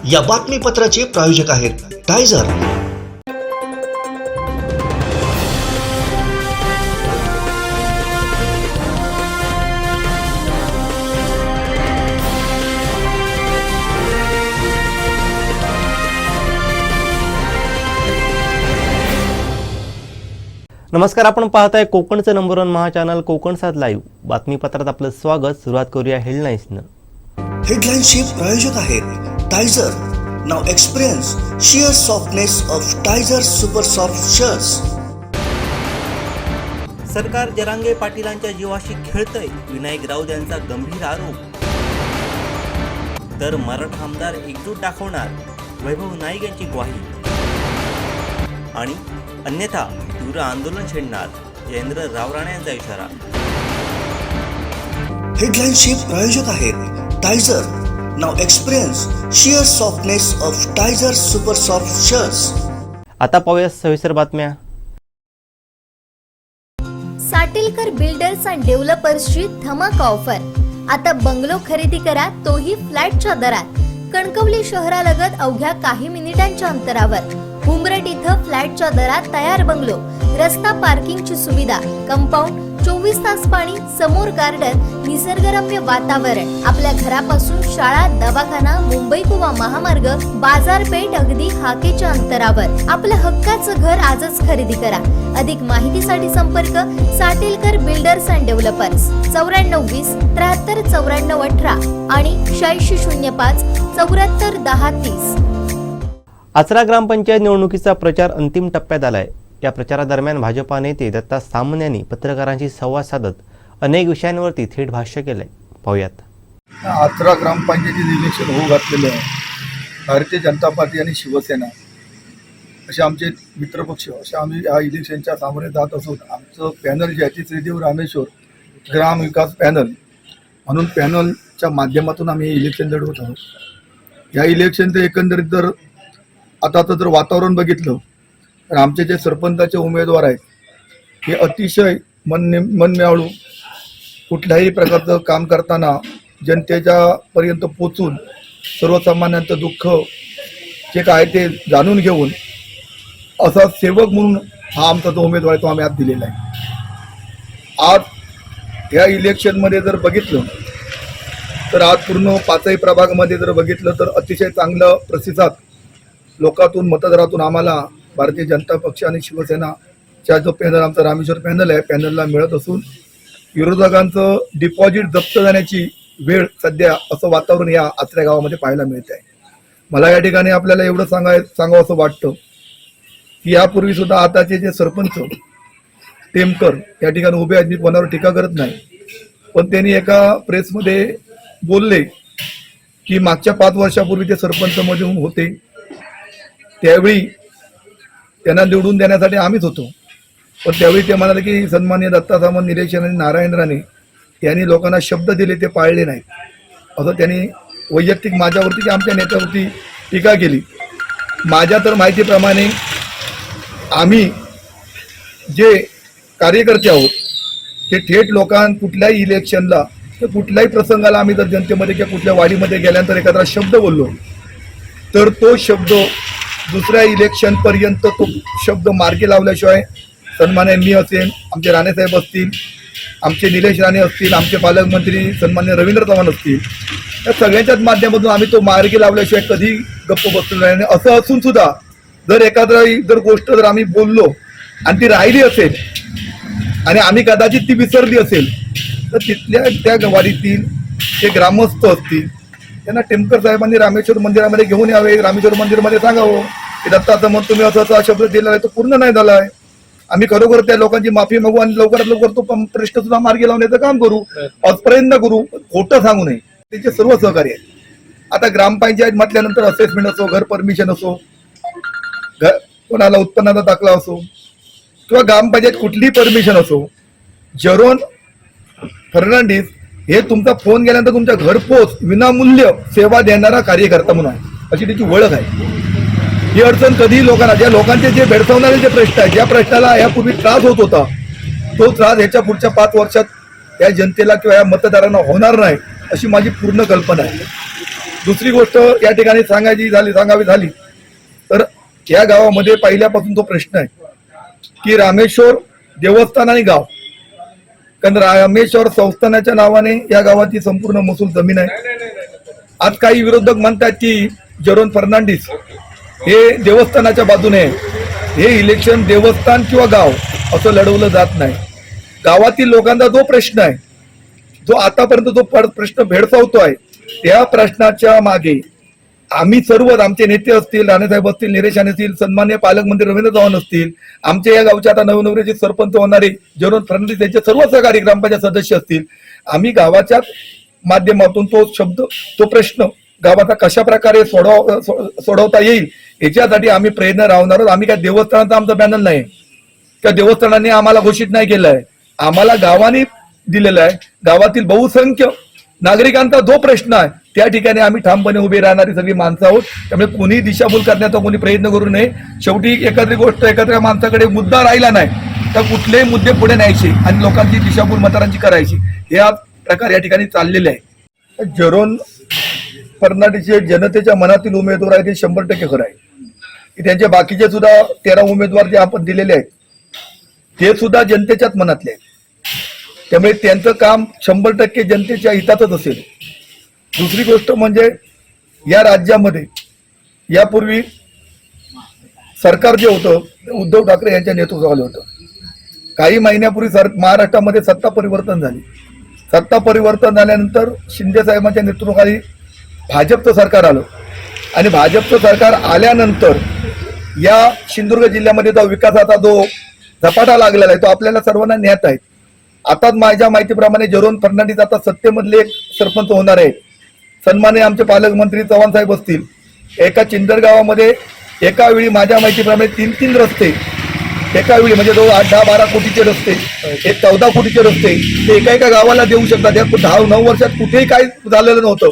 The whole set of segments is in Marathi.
या बातमीपत्राचे प्रायोजक आहेत टायझर। नमस्कार, आपण पाहताय कोकणचं नंबर 1 महा चॅनल कोकण सात लाईव्ह। बातमीपत्रात आपलं स्वागत। सुरुवात करूया हेडलाईन्सनं। हेडलाईन्सचे प्रायोजक आहेत Tyzer. Now experience sheer softness of Tyzer super soft shirts. सरकार जरांगे पाटीलांच्या जीवाशी खेळतंय, विनायक राऊत यांचा गंभीर आरोप। तर मराठा आमदार एकजूट दाखवणार, वैभव नाईक यांची ग्वाही। आणि अन्यथा तीव्र आंदोलन छेडणार, जयेंद्र रावराणे यांचा इशारा। हेडलाईन्सचे प्रायोजक आहेत Tyzer. Now experience sheer softness of Tyzer super soft shirts. आता पाहूया सविस्तर बातम्या। साटेलकर बिल्डर्स अँड डेव्हलपर्सची धमाका ऑफर। आता बंगलो खरेदी करा, तोही फ्लॅटच्या दरात। कणकवली शहरालगत अवघ्या काही मिनिटांच्या अंतरावर उमरट इथं फ्लॅटच्या दरात तयार बंगलो, रस्ता पार्किंगची सुविधा, कंपाऊंड, 24 तास पाणी, समोर गार्डन, निसर्गरम्य वातावरण। आपल्या घरापासून शाळा, दवाखाना, मुंबई गोवा महामार्ग, बाजारपेठ अगदी हाकेच्या अंतरावर। आपलं हक्काचं घर आजच खरेदी करा। अधिक माहितीसाठी संपर्क साटेलकर बिल्डर्स अँड डेव्हलपर्स 9420 73 94 18 आणि 8605 74 10 30। आचरा ग्रामपंचायत निवडणुकीचा प्रचार अंतिम टप्प्यात आलाय। या प्रचारादरम्यान भाजपा नेते दत्ता सामंत यांनी पत्रकारांशी संवाद साधत अनेक विषयांवरती थेट भाष्य केलंय। पाहूयात। आचरा ग्रामपंचायतीचे इलेक्शन होऊ घातलेलं आहे। भारतीय जनता पार्टी आणि शिवसेना असे आमचे मित्रपक्ष असे आम्ही या इलेक्शनच्या सामोरे जात असून आमचं पॅनल जे आहे ते श्रीदेव रामेश्वर ग्राम विकास पॅनल म्हणून पॅनलच्या माध्यमातून आम्ही हे इलेक्शन लढवत आहोत। या इलेक्शनचं एकंदरीत जर आताचं जर वातावरण बघितलं तर आमचे जे सरपंचाचे उमेदवार आहेत हे अतिशय मनमिळावू, कुठल्याही प्रकारचं काम करताना जनतेच्या पर्यंत पोचून सर्वसामान्यांचं दुःख जे काय ते जाणून घेऊन असा सेवक म्हणून हा आमचा जो उमेदवार आहे तो आम्ही आज दिलेला आहे। आज या इलेक्शनमध्ये जर बघितलं तर आज पूर्ण पाचही प्रभागामध्ये जर बघितलं तर अतिशय चांगला प्रतिसाद लोकातून मतदारातून आम्हाला भारतीय जनता पक्ष आणि शिवसेनाच्या जो पॅनल आमचा रामेश्वर पॅनल आहे पॅनलला मिळत असून विरोधकांचं डिपॉझिट जप्त जाण्याची वेळ सध्या असं वातावरण या आचऱ्या गावामध्ये पाहायला मिळत आहे। मला या ठिकाणी आपल्याला एवढं सांगावं असं वाटतं की यापूर्वी सुद्धा आताचे जे सरपंच टेमकर या ठिकाणी उभे आहेत, मी कोणावर टीका करत नाही, पण त्यांनी एका प्रेसमध्ये बोलले की मागच्या 5 वर्षापूर्वी ते सरपंच मध्ये होते त्यावेळी त्यांना निवडून देण्यासाठी आम्हीच होतो, पण त्यावेळी ते म्हणाले की सन्माननीय दत्ता सामंत, निलेश आणि नारायण राणे यांनी लोकांना शब्द दिले ते पाळले नाहीत असं त्यांनी वैयक्तिक माझ्यावरती की आमच्या नेत्यावरती टीका केली। माझ्या तर माहितीप्रमाणे आम्ही जे कार्यकर्ते आहोत ते थेट कुठल्याही इलेक्शनला तर कुठल्याही प्रसंगाला आम्ही जर जनतेमध्ये किंवा कुठल्या वाडीमध्ये गेल्यानंतर एखादा शब्द बोललो तर तो शब्द दुसऱ्या इलेक्शनपर्यंत तो शब्द मार्गी लावल्याशिवाय सन्मान्य मी असेल, आमचे राणेसाहेब असतील, आमचे निलेश राणे असतील, आमचे पालकमंत्री सन्मान्य रवींद्र चव्हाण असतील, या सगळ्यांच्याच माध्यमातून आम्ही तो मार्गी लावल्याशिवाय कधी गप्प बसलो नाही। असं असून सुद्धा जर एखादी गोष्ट जर आम्ही बोललो आणि ती राहिली असेल आणि आम्ही कदाचित ती विसरली असेल तर तिथल्या त्या वाडीतील जे ग्रामस्थ असतील त्यांना टेमकर साहेबांनी रामेश्वर मंदिरामध्ये घेऊन यावे, रामेश्वर मंदिरमध्ये सांगावं की दत्ता सामंत तुम्ही असा शब्द दिला आहे तो पूर्ण नाही झाला आहे, आम्ही खरोखर त्या लोकांची माफी मागू आणि लवकरात लवकर तो प्रश्न सुद्धा मार्गी लावण्याचं काम करू, प्रयत्न करू, खोटं सांगू नये। त्याचे सर्व सहकार्य आहेत। आता ग्रामपंचायत म्हटल्यानंतर असेसमेंट असो, घर परमिशन असो, कोणाला उत्पन्नाचा दाखला असो किंवा ग्रामपंचायत कुठलीही परमिशन असो, जरोन फर्नांडिस हे तुमचा फोन गेल्यानंतर तुमच्या घरपोच विनामूल्य सेवा देणारा कार्यकर्ता म्हणून आहे, अशी त्याची ओळख आहे। ही अडचण कधी लोकांना, ज्या लोकांचे जे भेडसावणारे जे प्रश्न आहेत, ज्या प्रश्नाला यापूर्वी त्रास होत होता तो त्रास याच्या पुढच्या 5 वर्षात या जनतेला किंवा या मतदारांना होणार नाही अशी माझी पूर्ण कल्पना आहे। दुसरी गोष्ट या ठिकाणी सांगावी झाली तर या गावामध्ये पहिल्यापासून तो प्रश्न आहे की रामेश्वर देवस्थान आणि गाव, कारण रामेश्वर संस्थानाच्या नावाने या गावाची संपूर्ण महसूल जमीन आहे. आज काही विरोधक म्हणतात की जरोन फर्नांडिस हे देवस्थानाच्या बाजूने आहे. हे इलेक्शन देवस्थान किंवा गाव असं लढवलं जात नाही. गावातील लोकांचा जो प्रश्न आहे, जो आतापर्यंत जो प्रश्न भेडसावतोय, त्या प्रश्नाच्या मागे आम्ही सर्वच, आमचे नेते असतील, राणेसाहेब असतील, निलेश राणे असतील, सन्मान्य पालकमंत्री रवींद्र चव्हाण असतील, आमच्या या गावचे आता नवनवरे सरपंच होणारे जरोन फर्नांडिस यांचे सर्व सहकारी ग्रामपंचायत सदस्य असतील, आम्ही गावाच्या माध्यमातून तो प्रश्न गावाचा कशा प्रकारे सोडवता येईल याच्यासाठी आम्ही प्रयत्न राहणार आहोत. आम्ही काय देवस्थानाचा आमचा पॅनल नाही, त्या देवस्थानाने आम्हाला घोषित नाही केलं आहे, आम्हाला गावाने दिलेलं आहे. गावातील बहुसंख्य नागरिकांचा जो प्रश्न आहे त्या ठिकाणी आम्ही ठामपणे उभे राहणारी सगळी माणसं आहोत. त्यामुळे कोणी दिशाभूल करण्याचा कोणी प्रयत्न करू नये. शेवटी एखाद्या माणसाकडे मुद्दा राहिला नाही तर कुठलेही मुद्दे पुढे न्यायचे आणि लोकांची दिशाभूल मतदारांची करायची, हे प्रकार या ठिकाणी चाललेले आहे. जरोन फर्नांडिस हे जनतेच्या मनातील उमेदवार आहे, ते 100% खरं आहे. की त्यांचे बाकीचे सुद्धा 13 उमेदवार जे आपण दिलेले आहेत ते सुद्धा जनतेच्याच मनातले आहेत. त्यामुळे त्यांचं काम 100% जनतेच्या हितातच असेल. दुसरी गोष्ट म्हणजे या राज्यामध्ये यापूर्वी सरकार जे होतं उद्धव ठाकरे यांच्या नेतृत्वाखाली होतं. काही महिन्यापूर्वी महाराष्ट्रामध्ये सत्ता परिवर्तन झाली. सत्ता परिवर्तन झाल्यानंतर शिंदे साहेबांच्या नेतृत्वाखाली भाजपचं सरकार आलं आणि भाजपचं सरकार आल्यानंतर या सिंधुदुर्ग जिल्ह्यामध्ये जो विकासाचा जो झपाटा लागलेला आहे तो आपल्याला सर्वांना ज्ञात आहे. आता माझ्या माहितीप्रमाणे जरोन फर्नांडिस आता सत्तेमधले एक सरपंच होणार आहे. सन्माननीय आमचे पालकमंत्री चव्हाण साहेब असतील, एका चिंदर गावामध्ये एका वेळी माझ्या माहितीप्रमाणे 3 रस्ते एका वेळी म्हणजे 8-10-12 कोटीचे रस्ते, 14 कोटीचे रस्ते ते एका गावाला देऊ शकतात. या 10-9 वर्षात कुठेही काय झालेलं नव्हतं.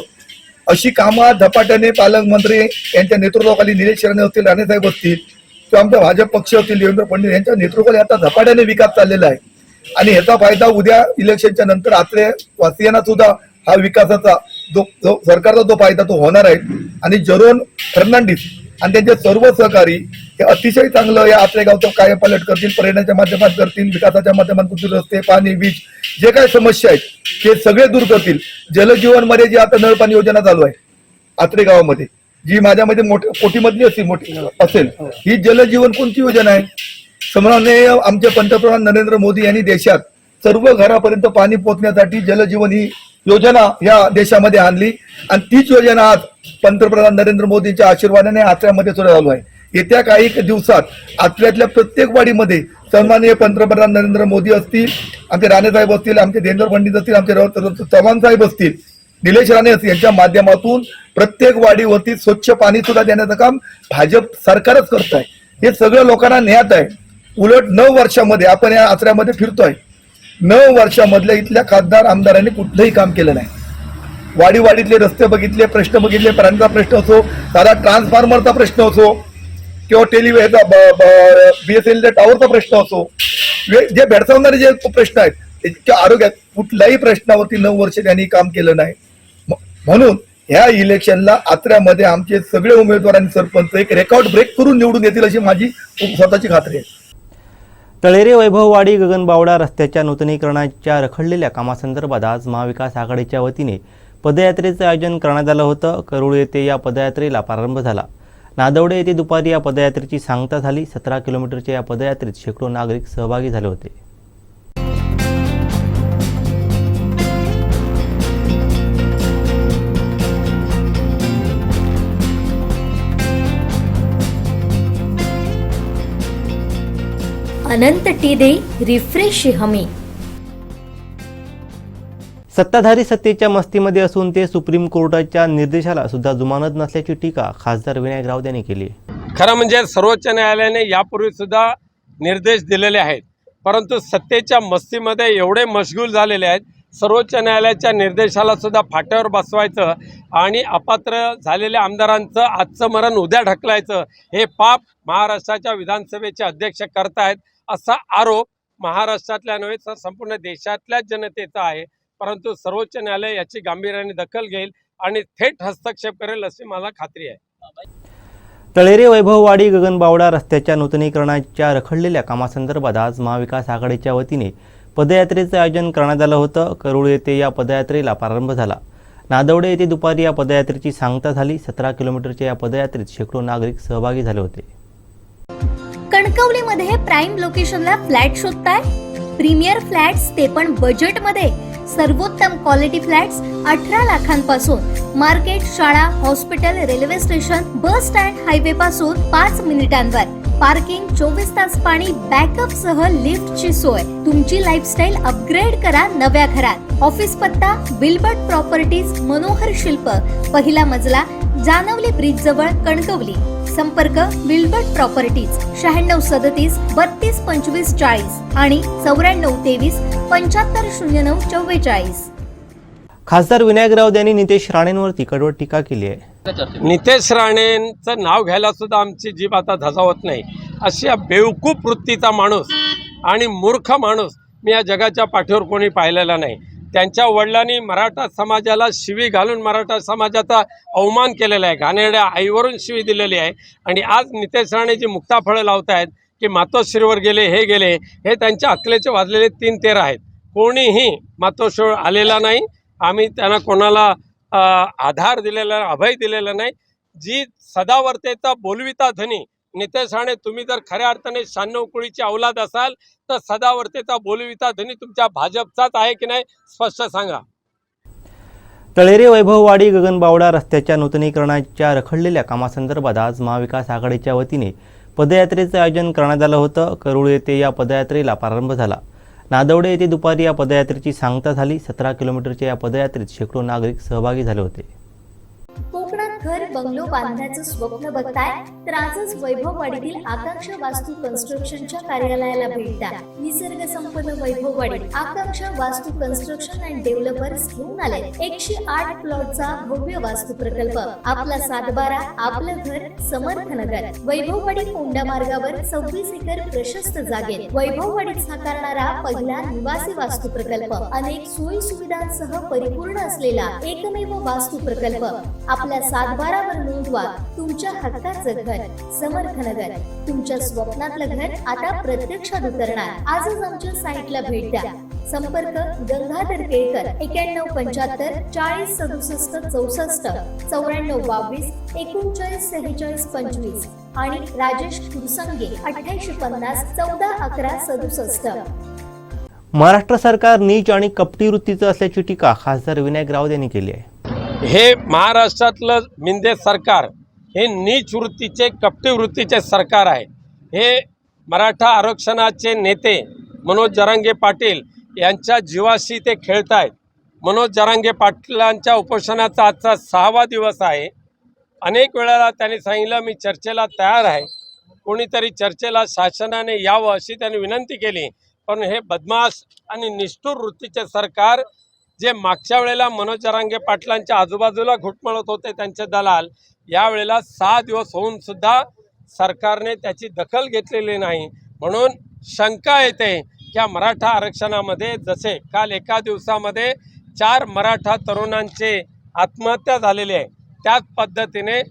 अशी कामं झपाट्याने पालकमंत्री यांच्या नेतृत्वाखाली निलेश राणे असतील, राणेसाहेब असतील किंवा आमचा भाजप पक्ष असतील, देवेंद्र फडणवीस यांच्या नेतृत्वाखाली आता झपाट्याने विकास चाललेला आहे. आणि याचा फायदा उद्या इलेक्शनच्या नंतर आत्रे वासियांना सुद्धा हा विकासाचा जो सरकारचा जो फायदा तो होणार आहे. आणि जरोन फर्नांडिस आणि त्यांचे सर्व सहकारी हे अतिशय चांगलं या आत्रे गावचं कायापालट करतील, पर्यटनाच्या माध्यमातून करतील, विकासाच्या माध्यमातून रस्ते, पाणी, वीज जे काही समस्या आहेत ते सगळे दूर करतील. जलजीवन मध्ये जी आता नळपाणी योजना चालू आहे आत्रे गावामध्ये, जी माझ्यामध्ये कोटीमधली असेल, ही जलजीवन कोणती योजना आहे? सन्माननीय आमचे पंतप्रधान नरेंद्र मोदी यांनी देशात सर्व घरापर्यंत पाणी पोहोचण्यासाठी जलजीवन ही योजना या देशामध्ये आणली आणि तीच योजना आज पंतप्रधान नरेंद्र मोदींच्या आशीर्वादाने आत्र्यामध्ये सुरू चालू आहे. येत्या काही दिवसात आत्र्यातल्या प्रत्येक वाडीमध्ये सन्माननीय पंतप्रधान नरेंद्र मोदी असतील, आमचे राणेसाहेब असतील, आमचे देवेंद्र फडणवीस असतील, आमचे चव्हाण साहेब असतील, निलेश राणे असतील, यांच्या माध्यमातून प्रत्येक वाडीवरती स्वच्छ पाणी सुद्धा देण्याचं काम भाजप सरकारच करत आहे. हे सगळं लोकांना ज्ञात आहे. उलट 9 वर्षामध्ये आपण या आचऱ्यामध्ये फिरतोय, 9 वर्षामधल्या इथल्या खासदार आमदारांनी कुठलंही काम केलं नाही. वाडीवाडीतले रस्ते बघितले, प्रश्न बघितले, प्राण्यांचा प्रश्न असो, साधा ट्रान्सफॉर्मरचा प्रश्न असो किंवा BSNL टॉवरचा प्रश्न असो, जे भेडसावणारे जे प्रश्न आहेत त्या आरोग्यात कुठल्याही प्रश्नावरती 9 वर्ष त्यांनी काम केलं नाही. म्हणून ह्या इलेक्शनला आत्र्यामध्ये आमचे सगळे उमेदवार आणि सरपंच एक रेकॉर्ड ब्रेक करून निवडून येतील अशी माझी स्वतःची खात्री आहे. तळेरे वैभववाडी गगनबावडा रस्त्याच्या नूतनीकरणाच्या रखडलेल्या कामासंदर्भात आज महाविकास आघाडीच्या वतीने पदयात्रेचं आयोजन करण्यात आलं होतं. करूळ येथे या पदयात्रेला प्रारंभ झाला. नादवडे येथे दुपारी या पदयात्रेची सांगता झाली. 17 किलोमीटरच्या या पदयात्रेत शेकडो नागरिक सहभागी झाले होते. अनंत टी देई रिफ्रेश हमी. सत्ताधारी सत्तेच्या मस्तीमध्ये असून ते सुप्रीम कोर्टाच्या निर्देशाला सुद्धा जुमानत नसल्याची टीका खासदार विनायक राऊत यांनी केली. खरं म्हणजे सर्वोच्च न्यायालयाने यापूर्वी सुद्धा निर्देश दिलेले आहेत, परंतु सत्तेच्या मस्तीमध्ये एवढे मशगूल झालेले आहेत, सर्वोच्च न्यायालयाच्या निर्देशाला सुद्धा फाट्यावर बसवायचं आणि अपात्र झालेल्या आमदारांचं आजचं मरण उद्या ढकलायचं हे पाप महाराष्ट्राच्या विधानसभेचे अध्यक्ष करतायत असा आरोप महाराष्ट्रातल्या नव्हे तर संपूर्ण देशातल्या जनतेचा आहे. परंतु सर्वोच्च न्यायालय याची गांभीर्याने दखल घेईल आणि थेट हस्तक्षेप करेल अशी मला खात्री आहे. तळेरे वैभववाडी गगनबावडा रस्त्याच्या नूतनीकरणाच्या रखडलेल्या कामासंदर्भात आज महाविकास आघाडीच्या वतीने पदयात्रेचं आयोजन करण्यात आलं होतं. करूळ येथे या पदयात्रेला प्रारंभ झाला. नादवडे येथे दुपारी या पदयात्रेची सांगता झाली. 17 किलोमीटरच्या या पदयात्रेत शेकडो नागरिक सहभागी झाले होते. कणकवलीमध्ये प्राईम लोकेशनला फ्लॅट शोधताय? प्रीमियर फ्लॅट्स ते पण बजेटमध्ये. सर्वोत्तम क्वालिटी फ्लॅट्स 18 लाखांपासून. मार्केट, शाळा, hospital, railway station, bus stand, highway पासून 5 मिनिटांवर. पार्किंग, 24 तास पाणी, बॅकअप सह लिफ्टची सोय. तुमची लाईफस्टाईल अपग्रेड करा नव्या घरात. ऑफिस पत्ता विल्बर्ट प्रॉपर्टीज, मनोहर शिल्प, पहिला मजला, जानवली ब्रिज जवळ, कणकवली. संपर्क विल्बर्ट प्रॉपर्टीज 9637 32 25 40 आणि 9423 75 09 44. खासदार विनायक राऊत यांनी नितेश राणेंवरती कडवट टीका केली आहे. नितेश राणेंचं नाव घ्यायला सुद्धा आमची जीभ आता धजावत नाही. अशा बेवकूफ वृत्तीचा माणूस आणि मूर्ख माणूस मी या जगाच्या पाठीवर कोणी पाहिलेला नाही. त्यांच्या वडिलांनी मराठा समाजाला शिवी घालून मराठा समाजाचा अवमान केलेला आहे. घाणेरड्या आईवरून शिवी दिलेली आहे. आणि आज नितेश राणे जी मुक्ताफळं लावत आहेत की मातोश्रीवर गेले, हे गेले, हे त्यांच्या अकलेचे वाजलेले 3 तेर आहेत. कोणीही मातोश्रीवर आलेला नाही. आम्ही त्यांना कोणाला आधार दिलेला, अभय दिलेला नाही. जी सदावर्तेचा बोलविता धनी नितेश राणे, तुम्ही जर खऱ्या अर्थाने 96 कुळीची औलाद असाल तर सदावर्तेचा बोलविता धनी तुमच्या भाजपचाच आहे की नाही स्पष्ट सांगा. तळेरे वैभववाडी गगनबावडा रस्त्याच्या नूतनीकरणाच्या रखडलेल्या कामासंदर्भात आज महाविकास आघाडीच्या वतीने पदयात्रेचं आयोजन करण्यात आलं होतं. करूळ येथे या पदयात्रेला प्रारंभ झाला. नादवडे येथे दुपारी या पदयात्रेची सांगता झाली. 17 किलोमीटरच्या या पदयात्रेत शेकडो नागरिक सहभागी झाले होते. कोकणात घर बंगलो बांधण्याचं स्वप्न बघताय तर आजच वैभववाडीतील आकांक्षा वास्तू कन्स्ट्रक्शनच्या कार्यालयाला भेट द्या. निसर्ग संपन्न वैभववाडी आकांक्षा वास्तू कन्स्ट्रक्शन अँड डेव्हलपर्स घेऊन आले 108 प्लॉटचा भव्य वास्तू प्रकल्प. आपला 7/12 आपलं घर समर्थनगर. वैभववाडी कोंडा मार्गावर 26 एकर प्रशस्त जागेत वैभववाडीत साकारणारा पहिला निवासी वास्तू प्रकल्प. अनेक सोयी सुविधांसह परिपूर्ण असलेला एकमेव वास्तू प्रकल्प. आपल्या 7/12 वर नोंदवा तुमच्या हक्काचं घर समर्थनगर. तुमच्या स्वप्नातलं घर आता प्रत्यक्षात उतरणार. आजच आमच्या साईटला भेट द्या. संपर्क गंगाधर केळकर 9175 40 67 64 94 22 39 46 25 आणि राजेश कुरसंगे 8850 14 11 67. महाराष्ट्र सरकार नीच आणि कपटी वृत्तीचं असल्याची टीका खासदार विनायक राऊत यांनी केली आहे. हे महाराष्ट्रातलं मिंदे सरकार हे नीच वृत्तीचे, कपटी वृत्तीचे सरकार आहे. हे मराठा आरक्षणाचे नेते मनोज जरांगे पाटील यांच्या जीवाशी ते खेळत आहेत. मनोज जरांगे पाटलांच्या उपोषणाचा आजचा 6वा दिवस आहे. अनेक वेळेला त्यांनी सांगितलं मी चर्चेला तयार आहे. कोणीतरी चर्चेला शासनाने यावं अशी त्यांनी विनंती केली. पण हे बदमाश आणि निष्ठुर वृत्तीचे सरकार जे मागच्या वेळेला मनोज जरांगे पाटलांच्या आजूबाजूला घुटमळत होते त्यांचे दलाल, यावेळेला 6 दिवस होऊन सुद्धा सरकारने त्याची दखल घेतलेली नाही. म्हणून शंका येते की मराठा आरक्षणामध्ये जसे काल एका दिवसामध्ये 4 मराठा तरुणांचे आत्महत्या झालेली आहे, त्याच पद्धतीने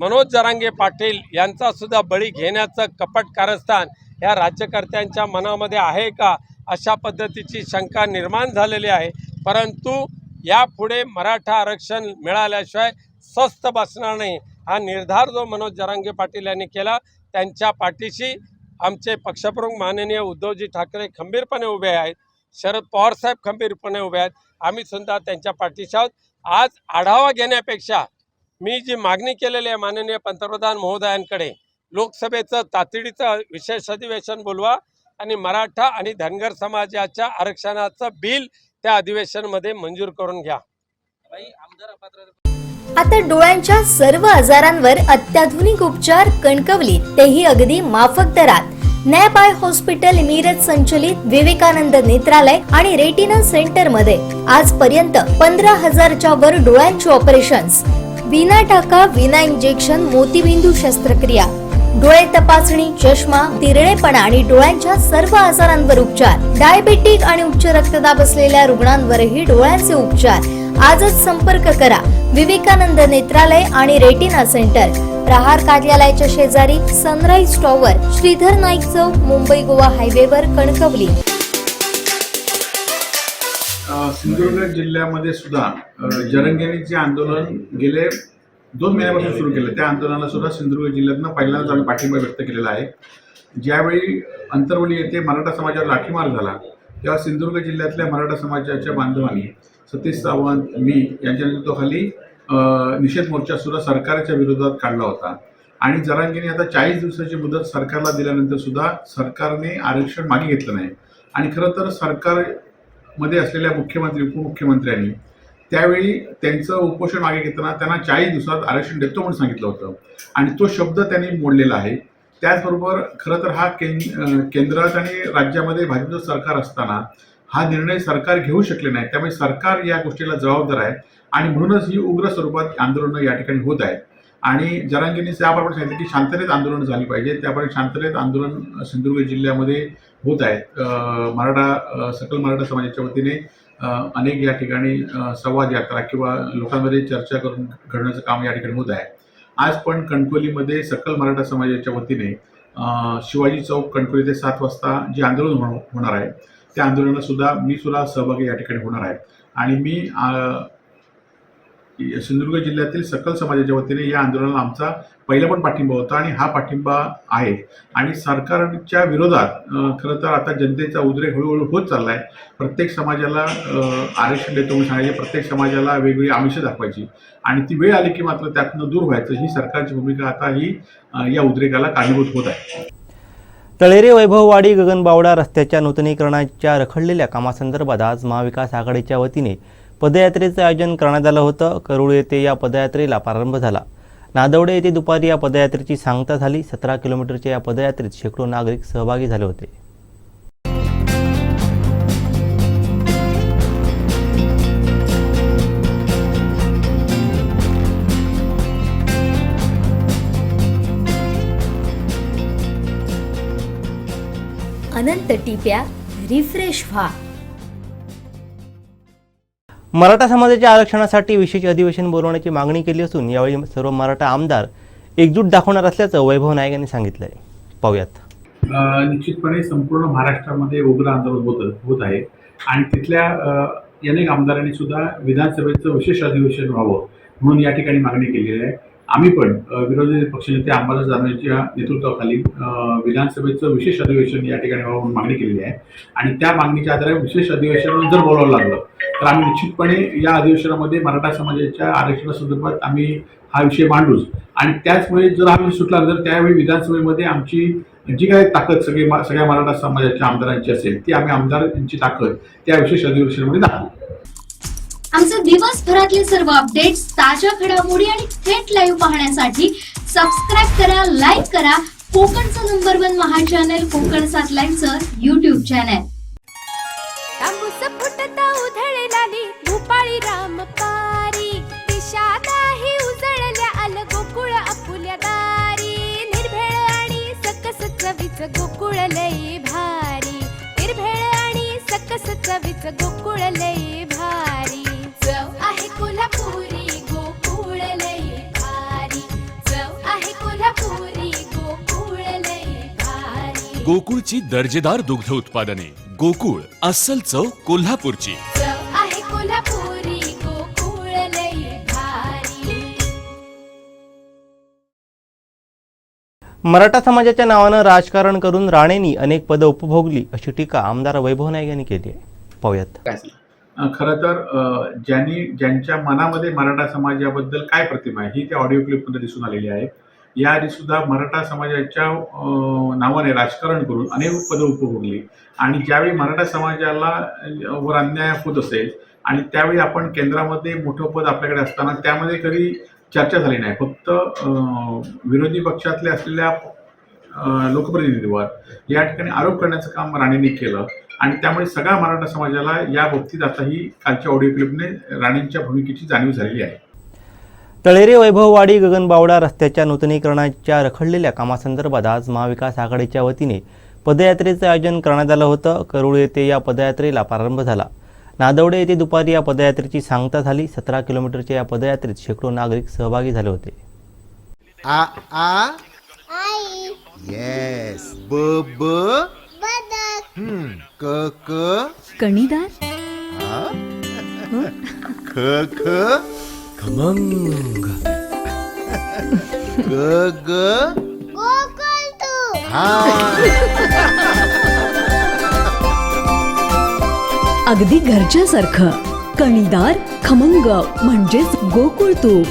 मनोज जरांगे पाटील यांचा सुद्धा बळी घेण्याचं कपट कारस्थान या राज्यकर्त्यांच्या मनामध्ये आहे का, अशा पद्धतीची शंका निर्माण झालेली आहे. परंतु यापुढे मराठा आरक्षण मिळाल्याशिवाय स्वस्थ बसणार नाही हा निर्धार जो मनोज जरांगे पाटील यांनी केला, त्यांच्या पाठीशी आमचे पक्षप्रमुख माननीय उद्धवजी ठाकरे खंबीरपणे उभे आहेत. शरद पवार साहेब खंबीरपणे उभे आहेत. आम्ही सुद्धा त्यांच्या पाठीशी आहोत. आज आढावा घेण्यापेक्षा मी जी मागणी केलेली आहे माननीय पंतप्रधान महोदयांकडे, लोकसभेचं तातडीचं विशेष अधिवेशन बोलवा आणि मराठा आणि धनगर समाजाच्या आरक्षणाचं बिल त्या अधिवेशनामध्ये मंजूर करून घ्या. आता डोळ्यांच्या सर्व आजारांवर अत्याधुनिक उपचार कणकवली, तेही अगदी माफक दरात. नॅप आय हॉस्पिटल मिरज संचलित विवेकानंद नेत्रालय आणि रेटिना सेंटर मध्ये आजपर्यंत 15,000च्या वर डोळ्यांची ऑपरेशन्स, विना टाका विना इंजेक्शन मोतीबिंदू शस्त्रक्रिया, डोळे तपासणी, चष्मा, तिरळेपणा आणि डोळ्यांच्या सर्व आजारांवर उपचार. डायबेटिक आणि उच्च रक्तदाब असलेल्या रुग्णांवरही डोळ्यांचे उपचार. आजच संपर्क करा विवेकानंद नेत्रालय आणि रेटिना सेंटर, प्रहार कार्यालयाच्या शेजारी सनराईज टॉवर, श्रीधर नाईक चौक, मुंबई गोवा हायवेवर कणकवली. सिंधुदुर्ग जिल्ह्यामध्ये सुद्धा जरंगेनीचे आंदोलन गेले 2 महिन्यापासून सुरू केलं. त्या आंदोलनाला सुद्धा सिंधुदुर्ग जिल्ह्यातनं पहिल्यांदाच आम्ही पाठिंबा व्यक्त केलेला आहे. ज्यावेळी अंतरवली येथे मराठा समाजावर लाठीमार झाला तेव्हा सिंधुदुर्ग जिल्ह्यातल्या मराठा समाजाच्या बांधवांनी सतीश सावंत, मी यांच्या नेतृत्वाखाली निषेध मोर्चा सुद्धा सरकारच्या विरोधात काढला होता. आणि जरांगेने आता 40 दिवसाची मुदत सरकारला दिल्यानंतर सुद्धा सरकारने आरक्षण मागे घेतलं नाही. आणि खरं तर सरकारमध्ये असलेल्या मुख्यमंत्री, उपमुख्यमंत्र्यांनी त्यावेळी त्यांचं उपोषण मागे घेताना त्यांना 40 दिवसात आरक्षण देतो म्हणून सांगितलं होतं आणि तो शब्द त्यांनी मोडलेला आहे. त्याचबरोबर खरं तर हा केंद्रात आणि राज्यामध्ये भाजपचं सरकार असताना हा निर्णय सरकार घेऊ शकले नाही. त्यामुळे सरकार या गोष्टीला जबाबदार आहे आणि म्हणूनच ही उग्र स्वरूपात आंदोलनं या ठिकाणी होत आहेत. आणि जरांगेंनी त्याप्रमाणे सांगितलं की शांततेत आंदोलन झाली पाहिजे. त्याप्रमाणे शांततेत आंदोलन सिंधुदुर्ग जिल्ह्यामध्ये होत आहेत. सकल मराठा समाजाच्या वतीने अनेक या ठिकाणी संवाद यात्रा किंवा लोकांमध्ये चर्चा करून घडण्याचं काम या ठिकाणी होत आहे. आज पण कणकवलीमध्ये सकल मराठा समाजाच्या वतीने शिवाजी चौक कणकवली ते 7 वाजता जे आंदोलन होणार आहे त्या आंदोलनाला सुद्धा मी सहभागी या ठिकाणी होणार आहे. आणि मी सिंधुदुर्ग जिल्ह्यातील सकल समाजाच्या वतीने या आंदोलनाला आमचा पहिला पण पाठिंबा होता आणि हा पाठिंबा आहे. आणि सरकारच्या विरोधात खरं तर आता जनतेचा उद्रेक हळूहळू होत चालला आहे. प्रत्येक समाजाला आरक्षण देतो म्हणून सांगायचे, प्रत्येक समाजाला वेगवेगळी आमिषं दाखवायची आणि ती वेळ आली की मात्र त्यातनं दूर व्हायचं, ही सरकारची भूमिका आता ही या उद्रेकाला कारणीभूत होत आहे. तळेरे वैभववाडी गगनबावडा रस्त्याच्या नूतनीकरणाच्या रखडलेल्या कामासंदर्भात आज महाविकास आघाडीच्या वतीने पदयात्रेचं आयोजन करण्यात आलं होतं. करूळ येथे या पदयात्रेला प्रारंभ झाला. नादवडे येथे दुपारी या पदयात्रेची सांगता झाली. 17 किलोमीटरच्या या पदयात्रेत शेकडो नागरिक सहभागी झाले होते. अनंत टिप्या, रिफ्रेश व्हा. मराठा समाजाच्या आरक्षणासाठी विशेष अधिवेशन बोलवण्याची मागणी केली असून यावेळी सर्व मराठा आमदार एकजूट दाखवणार असल्याचं वैभव नाईक यांनी सांगितलंय. पाहूयात. निश्चितपणे संपूर्ण महाराष्ट्रामध्ये उग्र आंदोलन होत आहे आणि तिथल्या अनेक आमदारांनी सुद्धा विधानसभेचं विशेष अधिवेशन व्हावं म्हणून या ठिकाणी मागणी केलेली आहे. आम्ही पण विरोधी पक्षनेते अंबादास दानवेंच्या नेतृत्वाखाली विधानसभेचं विशेष अधिवेशन या ठिकाणी व्हावं म्हणून मागणी केलेली आहे. आणि त्या मागणीच्या आधारे विशेष अधिवेशन जर बोलावं लागलं तर आम्ही निश्चितपणे या अधिवेशनामध्ये मराठा समाजाच्या आरक्षणासंदर्भात आम्ही हा विषय मांडूच. आणि त्याचमुळे जर हा विषय सुटला तर त्यावेळी विधानसभेमध्ये आमची जी काही ताकद सगळ्या मराठा समाजाच्या आमदारांची असेल ती आम्ही आमदारांची ताकद त्या विशेष अधिवेशनामध्ये दाखवू. आमचे दिवसभरातले सर्व अपडेट्स, ताज्या घडामोडी आणि थेट लाईव्ह पाहण्यासाठी सबस्क्राईब करा, लाईक करा कोकणचं नंबर 1 महा चॅनल कोकण 7 लाईनचं YouTube चॅनल. तांबूस फुटता उधळलाली भूपाळी रामपारी, दिशा नाही उजळल्या आल गोकुळ आपुल्या दारी. निर्भेळ आणि सकस चवीच गोकुळ लई भारी, निर्भेळ आणि सकस चवीच गोकुळ लई भारी. चव आहे कोल्हापुरी गोकुळ लई भारी, चव आहे कोल्हापुरी गोकुळ लई भारी. गोकुळची दर्जेदार दुग्ध उत्पादने. गोकुळ, अस्सल चव कोल्हापूरची. चव आहे कोल्हापुरी गोकुळ लई भारी. मराठा समाजाच्या नावानं राजकारण करून राणेंनी अनेक पदं उपभोगली अशी टीका आमदार वैभव नाईक यांनी केली आहे. पाहूयात. खरं तर ज्यांच्या मनामध्ये मराठा समाजाबद्दल काय प्रतिमा आहे ही त्या ऑडिओ क्लिपमध्ये दिसून आलेली आहे. याआधी सुद्धा मराठा समाजाच्या नावाने राजकारण करून अनेक पदं उपभोगली आणि ज्यावेळी मराठा समाजाला वर अन्याय होत असेल आणि त्यावेळी आपण केंद्रामध्ये मोठं पद आपल्याकडे असताना त्यामध्ये कधी चर्चा झाली नाही. फक्त विरोधी पक्षातले असलेल्या लोकप्रतिनिधीवर या ठिकाणी आरोप करण्याचं काम राणेंनी केलं आणि त्यामुळे सगळ्या मराठा समाजाला या बाबतीत आता ही कालच्या ऑडिओ क्लिपने राणेंच्या भूमिकेची जाणीव झालेली आहे. तळेरे वैभववाडी गगनबावडा रस्त्याच्या नूतनीकरणाच्या रखडलेल्या कामासंदर्भात आज महाविकास आघाडीच्या वतीने पदयात्रेचं आयोजन करण्यात आलं होतं. करूळ येथे या पदयात्रेला प्रारंभ झाला. नादवडे येथे दुपारी या पदयात्रेची सांगता झाली. 17 किलोमीटरच्या या पदयात्रेत शेकडो नागरिक सहभागी झाले होते. आ आ आई येस ब ब बदक क क कणीदार, आ ख ख खमंग ग ग गोकुळ अगदी घरच्यासारखं कणीदार खमंग म्हणजेच गोकुळ तूप.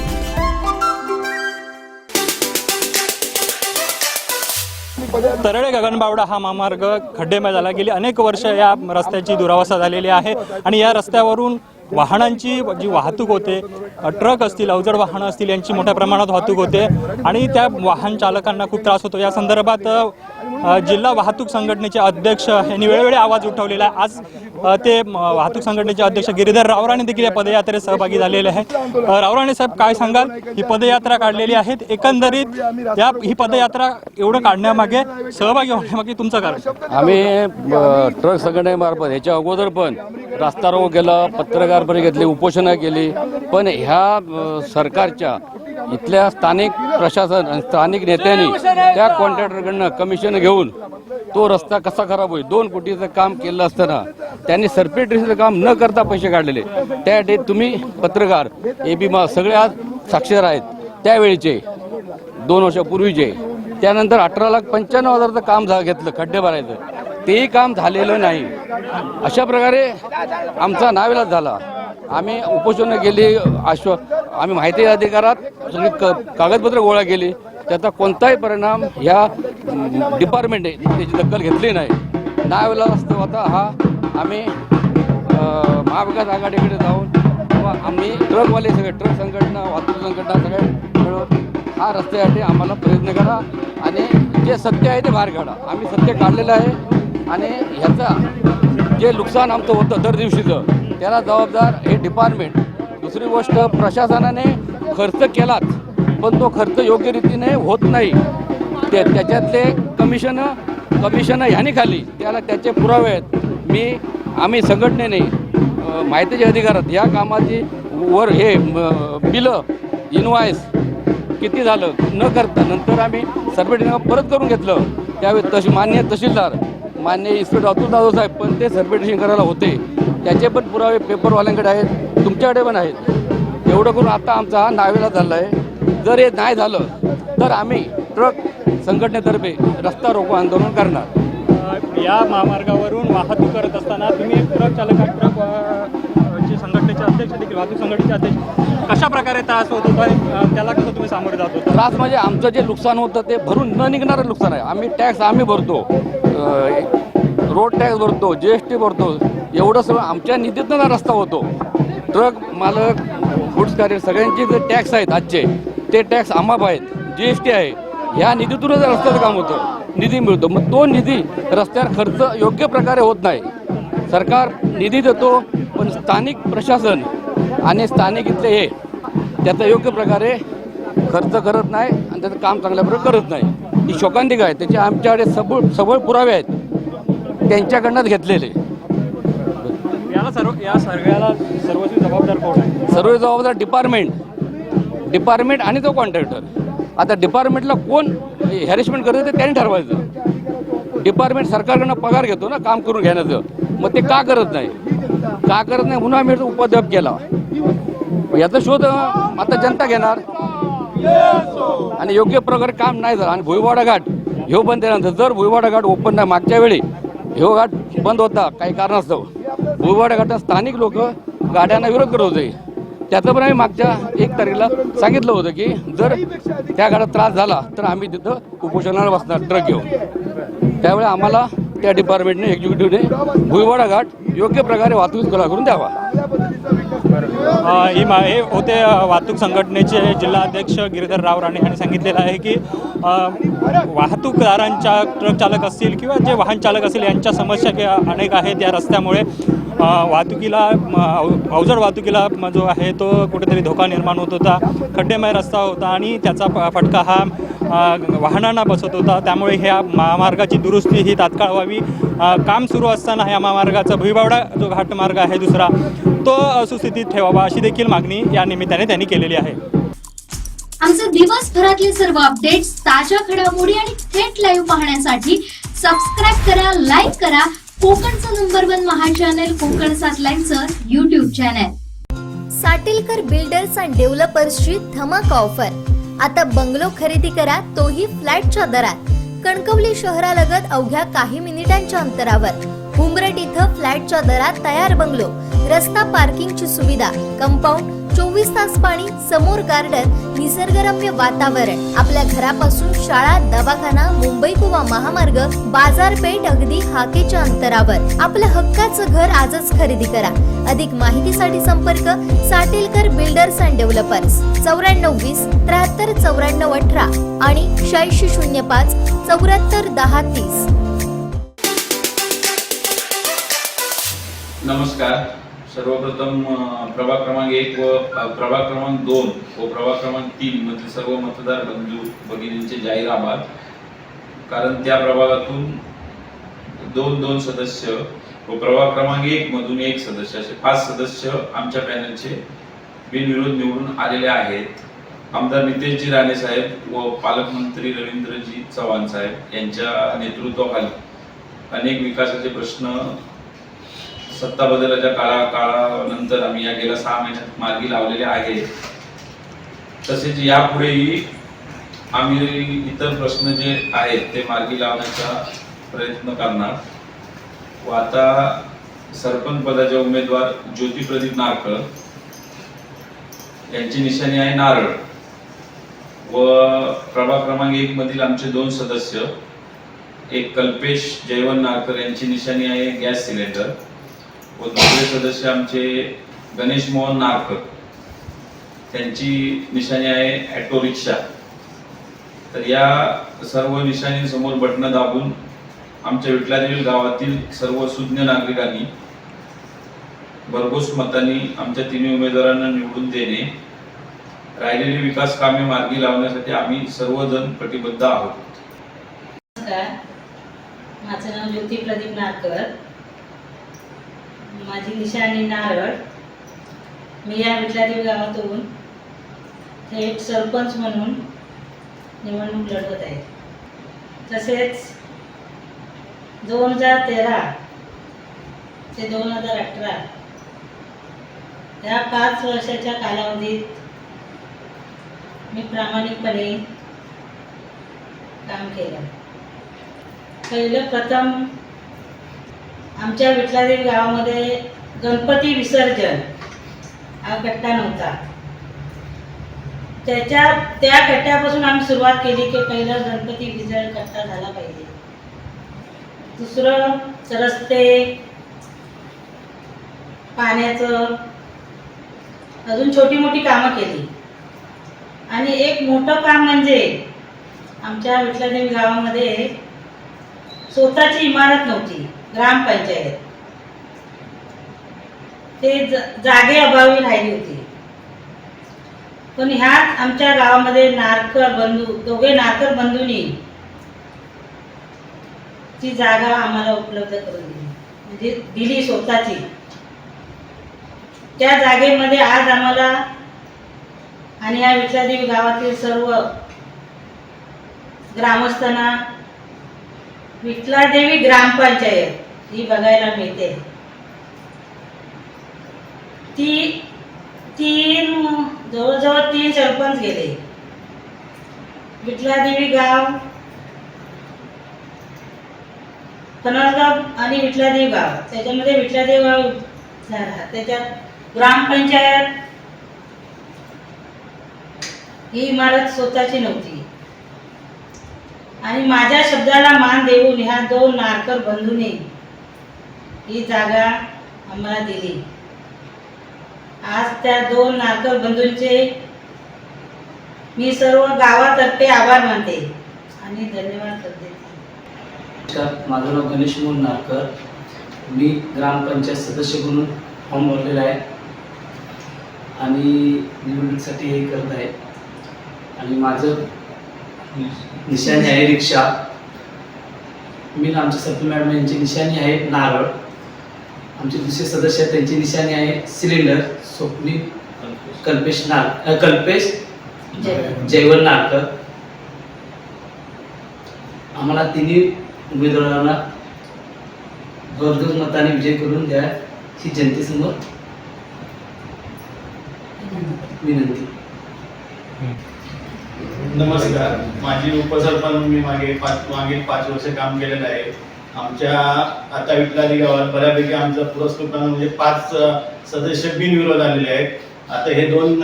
तरळे गगनबावडा हा महामार्ग खड्डेमय झाला. गेली अनेक वर्ष या रस्त्याची दुरावस्था झालेली आहे आणि या रस्त्यावरून वाहनांची जी वाहतूक होते, ट्रक असतील, अवजड वाहनं असतील, यांची मोठ्या प्रमाणात वाहतूक होते आणि त्या वाहन चालकांना खूप त्रास होतो. या संदर्भात जिल्हा वाहतूक संघटनेचे अध्यक्ष यांनी वेळोवेळी आवाज उठवलेला आहे. आज ते वाहतूक संघटनेचे अध्यक्ष गिरीधर रावराणे देखील या पदयात्रेत सहभागी झालेले आहेत. रावराणे साहेब, काय सांगाल? ही पदयात्रा काढलेली आहे, एकंदरीत ही पदयात्रा एवढं काढण्यामागे, सहभागी होण्यामागे तुमचं कारण? आम्ही ट्रक संघटनेमार्फत ह्याच्या अगोदर पण रास्ता रोको केला, पत्रकार परिषद घेतली, उपोषणं केली, पण ह्या सरकारच्या इथल्या स्थानिक प्रशासन आणि स्थानिक नेत्यांनी त्या कॉन्ट्रॅक्टरकडनं कमिशन घेऊन तो रस्ता कसा खराब होईल, 2 कोटीचं काम केलं असताना त्यांनी सरपेट्रीचं काम न करता पैसे काढलेले. त्यासाठी तुम्ही पत्रकार एबी सगळे आज साक्षीदार आहेत. त्यावेळीचे 2 वर्षापूर्वीचे, त्यानंतर 18,95,000चं काम घेतलं खड्डे भरायचं, तेही काम झालेलं नाही. अशा प्रकारे आमचा नाविलाज झाला. आम्ही उपोषणं केली, आम्ही माहिती अधिकारात सगळी कागदपत्र गोळा केली, त्याचा कोणताही परिणाम ह्या डिपार्टमेंटने त्याची दखल घेतली नाही. नाविलाज असतो आता हा आम्ही महाविकास आघाडीकडे जाऊन किंवा आम्ही ट्रकवाले सगळे, ट्रक संघटना, वाहतूक संघटना सगळे मिळून हा रस्त्यासाठी आम्हाला प्रयत्न करा आणि जे सत्य आहे ते बाहेर काढा. आम्ही सत्य काढलेलं आहे आणि ह्याचा जे नुकसान आमचं होतं दर दिवशीचं, त्याला जबाबदार हे डिपार्टमेंट. दुसरी गोष्ट, प्रशासनाने खर्च केलाच, पण तो खर्च योग्य रीतीने होत नाही. त्याच्यातले कमिशन ह्यानी खाली, त्याला त्याचे पुरावे आहेत. आम्ही संघटनेने माहितीच्या अधिकारात या कामाची वर हे बिलं, इनवाईस किती झालं न करता नंतर आम्ही सर्वे परत करून घेतलं. त्यावेळी माननीय तहसीलदार, माननीय इन्स्पेक्टर अतुल जाधव साहेब पण ते सर्टिफिकेशन करायला होते. त्याचे पण पुरावे पेपरवाल्यांकडे आहेत, तुमच्याकडे पण आहेत. एवढं करून आता आमचा हा नावेला झाला आहे. जर हे नाही झालं तर आम्ही ट्रक संघटनेतर्फे रस्ता रोको आंदोलन करणार. या महामार्गावरून वाहतूक करत असताना तुम्ही ट्रक चालक, ट्रकची संघटनेचे अध्यक्ष देखील, वाहतूक संघटनेचे अध्यक्ष, कशा प्रकारे त्रास होत होता, त्याला कसं तुम्ही सामोरे जात होता? त्रास म्हणजे आमचं जे नुकसान होतं ते भरून न निघणारं नुकसान आहे. आम्ही टॅक्स भरतो, रोड टॅक्स भरतो, GST भरतो, एवढं सगळं आमच्या निधीतून हा रस्ता होतो. ट्रक मालक, गुड्स कॅरियर सगळ्यांचे जे टॅक्स आहेत आजचे, ते टॅक्स आम्हाला आहेत, GST आहे, ह्या निधीतूनच रस्त्याचं काम होतं, निधी मिळतो. मग तो निधी रस्त्यावर खर्च योग्य प्रकारे होत नाही. सरकार निधी देतो, पण स्थानिक प्रशासन आणि स्थानिक इथले हे त्याचा योग्य प्रकारे खर्च करत नाही आणि त्याचं काम चांगल्या प्रकारे करत नाही. ही शोकांतिका आहे. त्याचे आमच्याकडे सबळ पुरावे आहेत, त्यांच्याकडनंच घेतलेले. या सगळ्याला सर्वस्वी जबाबदार कोण आहे? सर्व जबाबदार डिपार्टमेंट आणि तो कॉन्ट्रॅक्टर. आता डिपार्टमेंटला कोण हॅरेसमेंट करतं ते त्यांनी ठरवायचं. डिपार्टमेंट सरकारकडनं पगार घेतो ना काम करून घेण्याचं, मग ते का करत नाही म्हणून आम्ही उपद्रव केला. याचा शोध आता जनता घेणार आणि योग्य प्रकारे काम नाही झालं. आणि भुईवाडा घाट ह्यो बंद केल्यानंतर, जर भुईवाडा घाट ओपन नाही, मागच्या वेळी ह्यो घाट बंद होता काही कारणास्तव, भुईवाडा घाटात स्थानिक लोक गाड्यांना विरोध करत होते. त्याचं पण आम्ही मागच्या 1 तारखेला सांगितलं होतं की जर त्या घाटात त्रास झाला तर आम्ही तिथं उपोषणाला बसणार ट्रक घेऊन. त्यावेळी आम्हाला त्या डिपार्टमेंटने, एक्झिक्युटिव्हने भुईवाडा घाट योग्य प्रकारे वाहतूक करून द्यावा. हे होते वाहतूक संघटनेचे जिल्हा अध्यक्ष गिरीधर रावराणे यांनी सांगितलेलं आहे की वाहतूकदारांच्या, ट्रक चालक असतील किंवा जे वाहन चालक असतील, यांच्या समस्या अनेक आहेत या रस्त्यामुळे. वाहतुकीला अवजड वाहतुकीला जो आहे तो कुठेतरी धोका निर्माण होत होता. खड्डेमय रस्ता होता आणि त्याचा फटका हा वाहनांना बसत होता. त्यामुळे ह्या महामार्गाची दुरुस्ती ही तात्काळ व्हावी. काम सुरू असताना या महामार्गाचा भुईबावडा जो घाटमार्ग आहे दुसरा तो सुस्थितीत ठेवावा अशी देखील मागणी या निमित्ताने त्यांनी केलेली आहे. आमचे दिवसभरातले सर्व अपडेट्स, ताज्या घडामोडी आणि थेट लाईव्ह पाहण्यासाठी सबस्क्राईब करा, लाईक करा कोकणचं नंबर 1 महा चॅनल कोकण 7 लाईनचं YouTube channel. Satilkar builders and डेव्हलपर्सची धमाका ऑफर. आता बंगलो खरेदी करा तोही फ्लॅटच्या दरात. कणकवली शहरालगत अवघ्या काही मिनिटांच्या अंतरावर. उमरट इथं फ्लॅटच्या दरात तयार बंगलो, रस्ता पार्किंगची सुविधा, कंपाऊंड, 24 तास पाणी, समोर गार्डन, निसर्गरम्य वातावरण. आपल्या घरापासून शाळा, दवाखाना, मुंबई गोवा महामार्ग, बाजारपेठ अगदी हाकेच्या अंतरावर. आपलं हक्काचं घर आजच खरेदी करा. अधिक माहितीसाठी संपर्क साटिलकर बिल्डर्स अँड डेव्हलपर्स 9420 73 94 18 आणि 8605 74 10 30. नमस्कार. सर्वप्रथम प्रभाग क्रमांक 1 व प्रभाग क्रमांक 2 व प्रभाग क्रमांक 3 मधील सर्व मतदार बंधू भगिनींचे जाहीर आभार. कारण त्या प्रभागातून 2 सदस्य व प्रभाग क्रमांक 1 मधून 1 सदस्य असे 5 सदस्य आमच्या पॅनलचे बिनविरोध निवडून आलेले आहेत. आमदार नितेशजी राणे साहेब व पालकमंत्री रवींद्रजी चव्हाण साहेब यांच्या नेतृत्वाखाली अनेक विकासाचे प्रश्न सत्ता बदलाच्या काळानंतर आम्ही या गेल्या 6 महिन्यात मार्गी लावलेले आहेत. तसेच यापुढेही आम्ही इतर प्रश्न जे आहेत ते मार्गी लावण्याचा प्रयत्न करणार. व आता सरपंच पदाचे उमेदवार ज्योती प्रदीप नारकर यांची निशाणी आहे नारळ व प्रभाग क्रमांक 1 मधील आमचे 2 सदस्य, एक कल्पेश जयवंत नारकर यांची निशाणी आहे गॅस सिलेंडर व दुसरे सदस्य आमचे गणेश मोहन नारकर त्यांची निशाणी आहे ऑटो रिक्षा. तर या सर्व निशाणींसमोर बटणं दाबून आमच्या विटलादेवी गावातील सर्व सुज्ञ नागरिकांनी भरघोस मतांनी आमच्या 3 उमेदवारांना निवडून देणे. राहिलेली विकास कामे मार्गी लावण्यासाठी आम्ही सर्वजण कटिबद्ध आहोत. नमस्कार. माझं नाव ज्योती प्रदीप नारकर, माझी निशाणी नारळ. मी या विटलादेवी गावातून थेट सरपंच म्हणून निवडणूक लढवत आहे. तसेच 2013 ते 2018 या 5 वर्षाच्या कालावधीत मी प्रामाणिकपणे काम केलं. प्रथम आमच्या विटलादेवी गावामध्ये गणपती विसर्जन हा कट्टा नव्हता. त्या कट्ट्यापासून आम्ही सुरुवात केली की पहिलं गणपती विसर्जन कट्टा झाला पाहिजे. दुसरं रस्ते, पाण्याचं अजून छोटी मोठी कामं केली. आणि एक मोठं काम म्हणजे आमच्या विटलादेवी गावामध्ये स्वतःची इमारत नव्हती, ग्रामपंचायत ते जागे अभावी राहिली होती. पण ह्यात आमच्या गावामध्ये नारकर बंधू, दोघे नारकर बंधूंनी ती जागा आम्हाला उपलब्ध करून दिली, म्हणजे दिली स्वतःची. त्या जागेमध्ये आज आम्हाला आणि या विटलादेवी गावातील सर्व ग्रामस्थांना विटलादेवी ग्रामपंचायत ही बघायला मिळते. जवळजवळ 3 सरपंच गेले. विटलादेवी गाव, फणसगाव आणि विटलादेवी गाव, त्याच्यामध्ये विटलादेवी गाव झाला. त्याच्यात ग्रामपंचायत ही इमारत स्वतःची नव्हती. आणि माझ्या शब्दाला मान देऊन ह्या 2 नारकर बंधूंनी ही जागा आम्हाला दिली. आज त्या 2 नारकर बंधूंचे मी सर्व गावातर्फे आभार मानते आणि धन्यवाद करते. माझं नाव गणेश मोहन नारकर. मी ग्रामपंचायत सदस्य म्हणून फॉर्म भरलेला आहे आणि निवडणुकीसाठी हे करत आहे आणि माझं निशाणी आहे रिक्षा. मी आमच्या सप्पी मॅडम यांची निशाणी आहे नारळ. आमचे दुसरे सदस्य आहेत त्यांची निशाणी आहे सिलेंडर. स्वप्नील कल्पेश जयवंत नारकर. आम्हाला तिन्ही उमेदवारांना भरघोस मताने विजय करून द्या ही जनतेसमोर विनंती. नमस्कार. माझी उपसरपंच मी मागील 5 वर्ष काम केलेलं आहे. आमच्या आता विटलारी गावात बऱ्यापैकी आमचा पुरस्कृतांना म्हणजे 5 सदस्य बिनविरोध आलेले आहेत. आता हे 2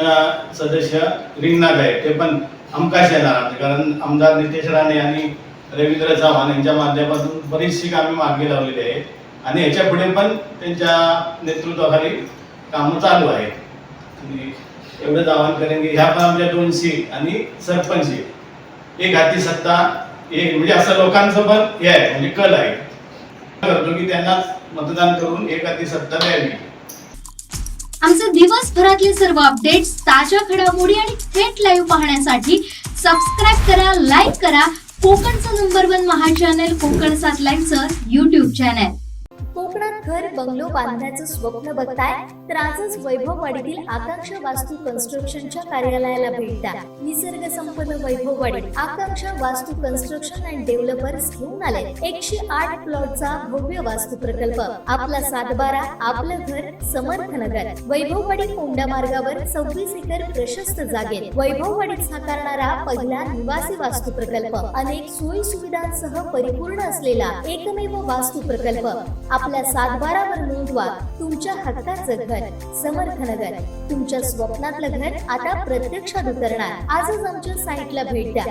सदस्य रिंगणात आहेत, ते पण हमखास येणार आमचे, कारण आमदार नितेश राणे आणि रवींद्र चव्हाण यांच्या माध्यमातून बरीचशी कामे मार्गी लावलेली आहेत आणि ह्याच्या पुढे पण त्यांच्या नेतृत्वाखाली कामं चालू आहेत. एवढंच आवाहन करेन की ह्या पण आमच्या 2 सीट आणि सरपंच सीट एक हाती सत्ता एक, म्हणजे असं लोकांचं पण हे आहे, म्हणजे कल आहे. करतो की त्यांना मतदान करून एक हाती सत्ता द्यावी. आमचे दिवसभरातले सर्व अपडेट्स, ताज्या घडामोडी आणि थेट लाईव्ह पाहण्यासाठी सबस्क्राईब करा, लाईक करा कोकणचं नंबर 1 महा चॅनल कोकण 7 लाईनचं YouTube चॅनल. कोकणात घर बंगलो बांधण्याचं स्वप्न बघताय तर आजच वैभववाडीतील आकांक्षा वास्तू कन्स्ट्रक्शनच्या कार्यालयाला भेट द्या. निसर्ग संपन्न वैभववाडीत आकांक्षा वास्तू कन्स्ट्रक्शन अँड डेव्हलपर्स घेऊन आले 108 प्लॉटचा भव्य वास्तू प्रकल्प. आपला 7/12 आपलं घर समर्थनगर. वैभववाडी कोंडा मार्गावर 26 एकर प्रशस्त जागेत वैभववाडीत साकारणारा पहिला निवासी वास्तू प्रकल्प. अनेक सोयी सुविधांसह परिपूर्ण असलेला एकमेव वास्तू प्रकल्प. आपल्या 7/12 वर नोंदवा तुमच्या हक्काचं घर समर्थनगर. तुमच्या स्वप्नातलं घर आता प्रत्यक्षात उतरणार. आजच आमच्या साईटला भेट द्या.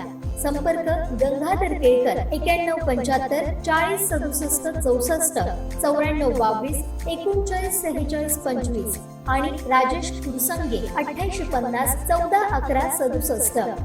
संपर्क गंगाधर केळकर 9175 40 67 64 94 22 39 46 25 आणि राजेश कुरसंगे 8850 14 11 67.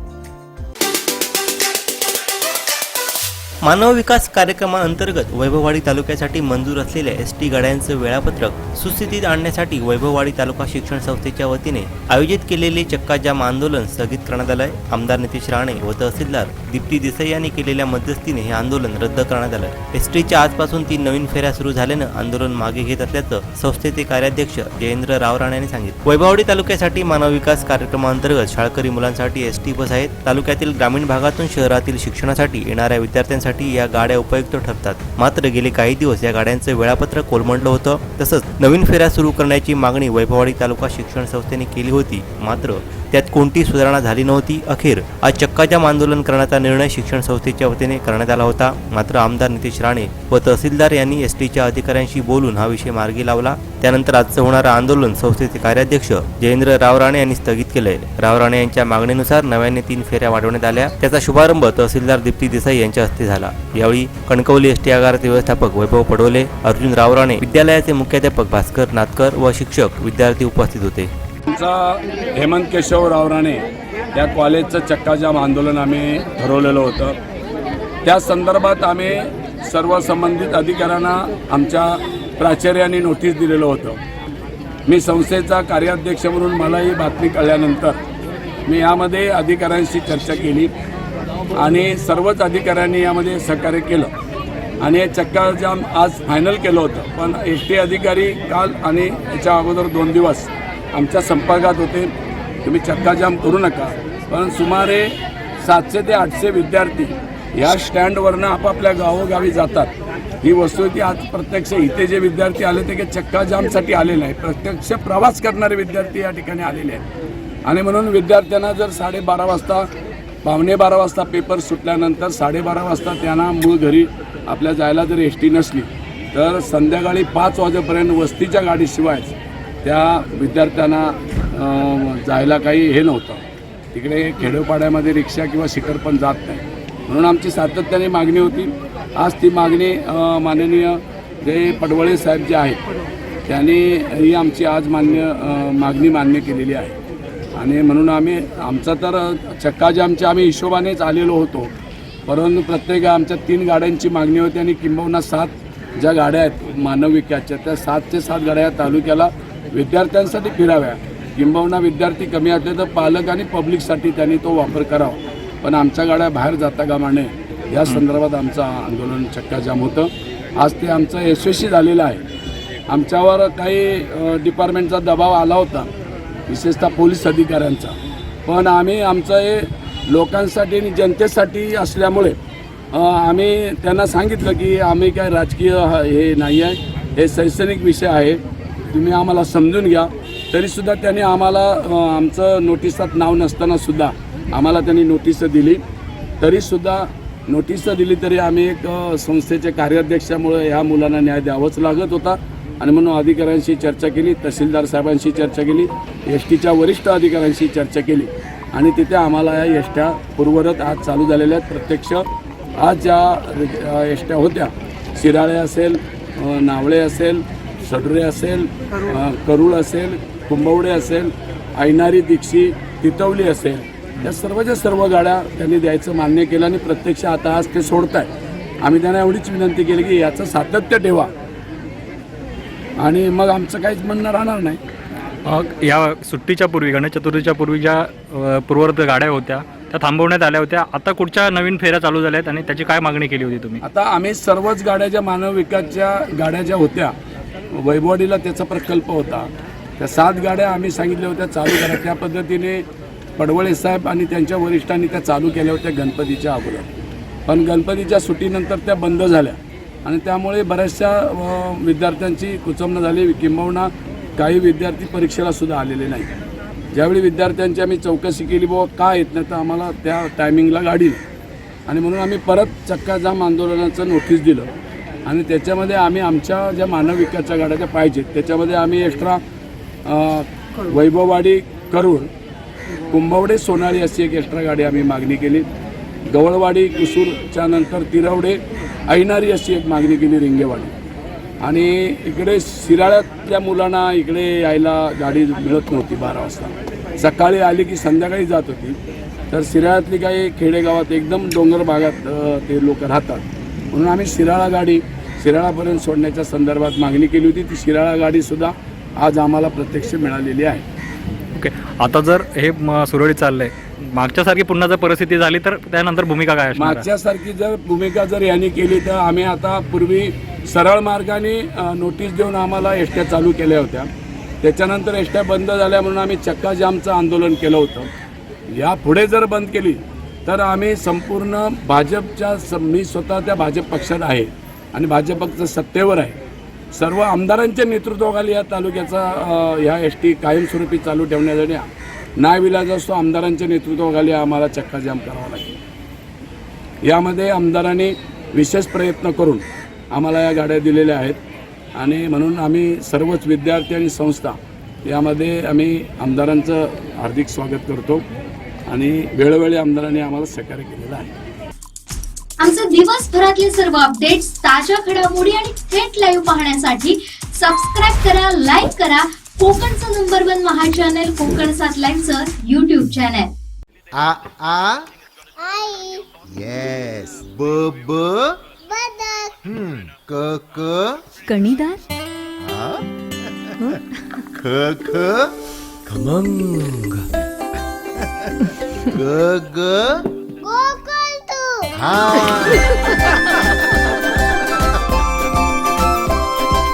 मानव विकास कार्यक्रमाअंतर्गत वैभववाडी तालुक्यासाठी मंजूर असलेल्या एसटी गाड्यांचं वेळापत्रक सुस्थितीत आणण्यासाठी वैभववाडी तालुका शिक्षण संस्थेच्या वतीने आयोजित केलेले चक्काजाम आंदोलन स्थगित करण्यात आलंय. आमदार नितेश राणे व तहसीलदार दीप्ती देसाई यांनी केलेल्या मध्यस्थीने हे आंदोलन रद्द करण्यात आलं. एसटीच्या आजपासून 3 नवीन फेऱ्या सुरू झाल्यानं आंदोलन मागे घेत असल्याचं संस्थेचे कार्याध्यक्ष जयेंद्र रावराणे यांनी सांगितलं. वैभववाडी तालुक्यासाठी मानव विकास कार्यक्रमाअंतर्गत शाळकरी मुलांसाठी एसटी बस आहेत. तालुक्यातील ग्रामीण भागातून शहरातील शिक्षणासाठी येणाऱ्या विद्यार्थ्यांसाठी या गाड्या उपयुक्त ठरतात. मात्र गेले काही दिवस या गाड्यांचं वेळापत्रक कोलमडलं होतं. तसंच नवीन फेऱ्या सुरू करण्याची मागणी वैभववाडी तालुका शिक्षण संस्थेने केली होती. मात्र त्यात कोणती सुधारणा झाली नव्हती. अखेर आज चक्काजाम आंदोलन करण्याचा निर्णय शिक्षण संस्थेच्या वतीने करण्यात आला होता. मात्र आमदार नितेश राणे व तहसीलदार यांनी एसटीच्या अधिकाऱ्यांशी बोलून हा विषय मार्गी लावला. त्यानंतर आजचं होणारं आंदोलन संस्थेचे कार्याध्यक्ष जयेंद्र रावराणे यांनी स्थगित केलंय. रावराणे यांच्या मागणीनुसार नव्याने 3 फेऱ्या वाढवण्यात आल्या. त्याचा शुभारंभ तहसीलदार दीप्ती देसाई यांच्या हस्ते झाला. यावेळी कणकवली एसटी आगाराचे व्यवस्थापक वैभव पडवले, अर्जुन रावराणे, विद्यालयाचे मुख्याध्यापक भास्कर नातकर व शिक्षक विद्यार्थी उपस्थित होते. आमचा हेमंत केशव रावराणे या कॉलेजचं चक्काजाम आंदोलन आम्ही ठरवलेलं होतं. त्या संदर्भात आम्ही सर्व संबंधित अधिकाऱ्यांना आमच्या प्राचार्यांनी नोटीस दिलेलं होतं. मी संस्थेचा कार्याध्यक्ष म्हणून मला ही बातमी कळल्यानंतर मी यामध्ये अधिकाऱ्यांशी चर्चा केली आणि सर्वच अधिकाऱ्यांनी यामध्ये सहकार्य केलं आणि हे चक्काजाम आज फायनल केलं होतं. पण एसटी अधिकारी काल आणि याच्या अगोदर 2 दिवस आमच्या संपर्कात होते. तुम्ही चक्काजाम करू नका. पण सुमारे 700 ते 800 विद्यार्थी या स्टँडवरनं आपापल्या गावोगावी जातात. ही वस्तुस्थिती आज प्रत्यक्ष इथे जे विद्यार्थी आले ते चक्काजामसाठी आलेले आहेत. प्रत्यक्ष प्रवास करणारे विद्यार्थी या ठिकाणी आलेले आहेत आणि म्हणून विद्यार्थ्यांना जर 12:30 वाजता 11:15 वाजता पेपर सुटल्यानंतर 12:30 वाजता त्यांना मूळ घरी आपल्या जायला जर एसटी नसली तर संध्याकाळी 5 वाजेपर्यंत वस्तीच्या गाडीशिवाय त्या विद्यार्थ्यांना जायला काही हे नव्हतं. तिकडे खेडोपाड्यामध्ये रिक्षा किंवा सीटर पण जात नाही. म्हणून आमची सातत्याने मागणी होती. आज ती मागणी माननीय जे पडवळे साहेब जे आहेत त्यांनी ही आमची आज मागणी मान्य केलेली आहे आणि म्हणून आमचा तर चक्काजामच्या आम्ही हिशोबानेच आलेलो होतो. परंतु प्रत्येक आमच्या 3 गाड्यांची मागणी होती आणि किंबहुना 7 ज्या गाड्या आहेत मानव विकासच्या त्या 7 ते 7 गाड्या या तालुक्याला विद्यार्थ्यांसाठी फिराव्या, किंबहुना विद्यार्थी कमी असले तर पालक आणि पब्लिकसाठी त्यांनी तो वापर करावा. पण आमच्या गाड्या बाहेर जाता कामा नये या संदर्भात आमचं आंदोलन चक्काजाम होतं. आज ते आमचं यशस्वी झालेलं आहे. आमच्यावर काही डिपार्टमेंटचा दबाव आला होता, विशेषतः पोलीस अधिकाऱ्यांचा, पण आम्ही आमचं हे लोकांसाठी आणि जनतेसाठी असल्यामुळे आम्ही त्यांना सांगितलं की आम्ही काय राजकीय हे नाही आहे, हे शैक्षणिक विषय आहे, तुम्ही आम्हाला समजून घ्या. तरीसुद्धा त्यांनी आम्हाला आमचं नोटिसात नाव नसतानासुद्धा आम्हाला त्यांनी नोटीसं दिली. तरीसुद्धा नोटीसं दिली तरी आम्ही एक संस्थेचे कार्याध्यक्षामुळे ह्या मुलांना न्याय द्यावाच लागत होता आणि म्हणून अधिकाऱ्यांशी चर्चा केली, तहसीलदार साहेबांशी चर्चा केली, एसटीच्या वरिष्ठ अधिकाऱ्यांशी चर्चा केली आणि तिथे आम्हाला या एसट्या पूर्वरत आज चालू झालेल्या आहेत. प्रत्यक्ष आज ज्या एसट्या होत्या, शिराळे असेल, नावळे असेल, सडरे असेल, करूळ असेल, कुंभवडे असेल, ऐनारी, दीक्षी, तितवली असेल, या सर्वच्या सर्व गाड्या त्यांनी द्यायचं मान्य केलं आणि प्रत्यक्ष आता आज ते सोडत आहे. आम्ही त्यांना एवढीच विनंती केली की याचं सातत्य ठेवा आणि मग आमचं काहीच म्हणणं राहणार नाही. या सुट्टीच्या पूर्वी, गणेश चतुर्थीच्या पूर्वी ज्या पूर्ववर्त गाड्या होत्या त्या थांबवण्यात आल्या होत्या. आता कुठच्या नवीन फेऱ्या चालू झाल्या आहेत आणि त्याची काय मागणी केली होती तुम्ही? आता आम्ही सर्वच गाड्या ज्या मानव विकासच्या गाड्या ज्या होत्या, वैभववाडीला त्याचा प्रकल्प होता, त्या 7 गाड्या आम्ही सांगितल्या होत्या चालू करा. त्या पद्धतीने पडवळे साहेब आणि त्यांच्या वरिष्ठांनी त्या चालू केल्या होत्या गणपतीच्या अगोदर, पण गणपतीच्या सुट्टीनंतर त्या बंद झाल्या आणि त्यामुळे बऱ्याचशा विद्यार्थ्यांची कुचंबना झाली, किंबहुना काही विद्यार्थी परीक्षेला सुद्धा आलेले नाही. ज्यावेळी विद्यार्थ्यांची आम्ही चौकशी केली, बाबा का येत नाही, तर आम्हाला त्या टायमिंगला गाडी आणि म्हणून आम्ही परत चक्काजाम आंदोलनाचं नोटीस दिलं आणि त्याच्यामध्ये आम्ही आमच्या ज्या मानव विकासच्या गाड्या ज्या पाहिजेत त्याच्यामध्ये आम्ही एक्स्ट्रा वैभववाडी, करूळ, कुंभवडे, सोनाळी अशी एक एक्स्ट्रा गाडी आम्ही मागणी केली. गवळवाडी, कुसूरच्या नंतर तिरवडे, ऐनारी अशी एक मागणी केली, रिंगेवाडी. आणि इकडे शिराळ्यातल्या मुलांना इकडे यायला गाडी मिळत नव्हती 12 वाजता. सकाळी आली की संध्याकाळी जात होती. तर शिराळ्यातली काही खेडेगावात एकदम डोंगर भागात ते लोक राहतात, म्हणून आम्ही शिराळा गाडी शिराळापर्यंत सोडण्याच्या संदर्भात मागणी केली होती. ती शिराळा गाडीसुद्धा आज आम्हाला प्रत्यक्ष मिळालेली आहे. ओके, आता जर हे सुरळीत चाललंय, मागच्यासारखी पुन्हा जर परिस्थिती झाली तर त्यानंतर भूमिका काय असणार? मागच्यासारखी जर भूमिका जर यांनी केली तर आम्ही आता पूर्वी सरळ मार्गाने नोटीस देऊन आम्हाला एसट्या चालू केल्या होत्या, त्याच्यानंतर एसट्या बंद झाल्या म्हणून आम्ही चक्काजामचं आंदोलन केलं होतं. यापुढे जर बंद केली तर आम्ही संपूर्ण भाजपच्या, मी स्वतः त्या भाजप पक्षात आहे आणि भाजप पक्ष सत्तेवर आहे, सर्व आमदारांच्या नेतृत्वाखाली या तालुक्याचा ह्या एसटी कायमस्वरूपी चालू ठेवण्यासाठी नाईविलाज असतो, आमदारांच्या नेतृत्वाखाली आम्हाला चक्काजाम करावा लागेल. यामध्ये आमदारांनी विशेष प्रयत्न करून आम्हाला या गाड्या दिलेल्या आहेत आणि म्हणून आम्ही सर्वच विद्यार्थी आणि संस्था यामध्ये आम्ही आमदारांचं हार्दिक स्वागत करतो आणि वेळोवेळी आमदारांनी आम्हाला सहकार्य केलेलं आहे. आमचे दिवसभरातले सर्व अपडेट्स, ताज्या घडामोडी आणि थेट लाईव्ह पाहण्यासाठी सबस्क्राईब करा, लाईक करा कोकणचं नंबर 1 महा चॅनल कोकण 7 लाईनचं YouTube चॅनल. आ आ आई येस ब ब बदक क क कणीदार, ख ख खमंग ग ग गोकुळ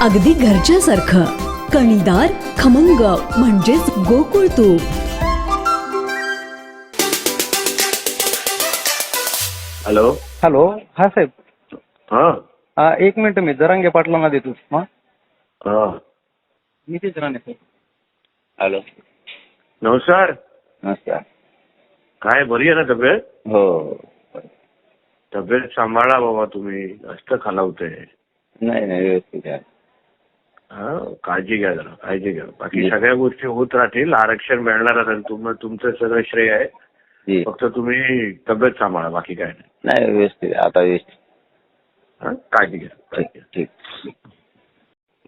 अगदी घरच्यासारखं कणीदार, खमंग म्हणजेच गोकुळ तूप. हॅलो हॅलो, हा साहेब. हा, 1 मिनिट, मी जरांगे पाटलांना देतो. हा, मी तेच राहणे साहेब. हॅलो, नमस्कार. नमस्कार. काय बरी आहे ना तब्येत? हो, तब्येत सांभाळा बाबा, तुम्ही जास्त खालावते. नाही व्यवस्थित आहे. हा, काळजी घ्या जरा, काळजी घ्या. बाकी सगळ्या गोष्टी होत राहतील, आरक्षण मिळणार आहे, तुमचं सगळं श्रेय आहे. फक्त तुम्ही तब्येत सांभाळा, बाकी काय नाही. व्यवस्थित आता व्यवस्थित. काळजी घ्या. ठीक.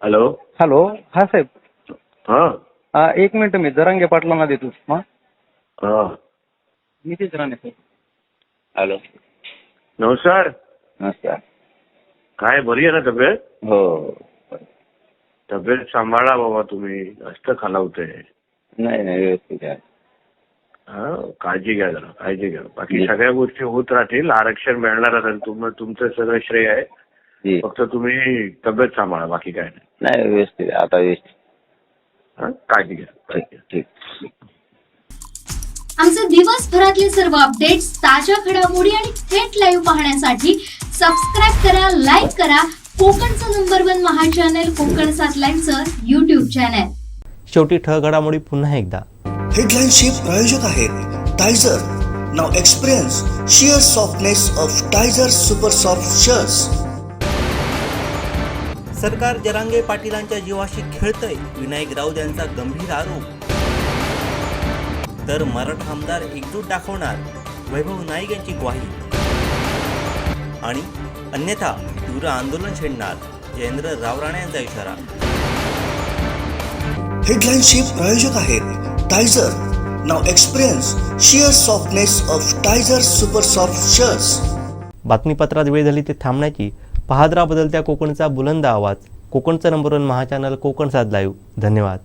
हॅलो. हॅलो, हा साहेब. हा, 1 मिनिट, मी जरांगे पाटलांना देतो. हा, मी तेच राहणे साहेब. हॅलो, नमस्कार. नमस्कार. काय बरी आहे ना तब्येत? हो. तब्येत सांभाळा बाबा तुम्ही, जास्त खालावते. नाही नाही व्यवस्थित आहे. हा, काळजी घ्या जरा, काळजी घ्या. बाकी सगळ्या गोष्टी होत राहतील, आरक्षण मिळणारच आहे. तुमचं सगळं श्रेय आहे. फक्त तुम्ही तब्येत सांभाळा, बाकी काय नाही. नाही व्यवस्थित आहे, आता व्यवस्थित. हा, काळजी घ्या. ठीक. आमचे दिवसभरातले सर्व अपडेट्स, ताज्या घडामोडी आणि थेट लाईव्ह पाहण्यासाठी सबस्क्राईब करा, लाईक करा कोकणचं #1 महा चॅनल कोकण 7 लाईनचं YouTube चॅनल. शेवटी ठळक घडामोडी पुन्हा एकदा. हेडलाईनचे प्रायोजक आहेत Tyzer. Now experience sheer softness of Tyzer super soft shirts. सरकार जरांगे पाटीलांच्या जीवाशी खेळतंय, विनायक राऊत यांचा गंभीर आरोप. तर मराठा आमदार एकजूट दाखवणार, वैभव नाईक यांची ग्वाही. आणि अन्यथा तीव्र आंदोलन छेडणार, जयेंद्र रावराणे यांचा इशारा. हेडलाईनचे प्रायोजक आहेत Tyzer. Now experience sheer softness of Tyzer super soft shirts. बातमीपत्रात वेळ झाली ते थांबण्याची. पाहत राहा बदलत्या कोकणचा बुलंद आवाज. कोकणचं #1 महा चॅनल कोकण 7 लाईव्ह. धन्यवाद.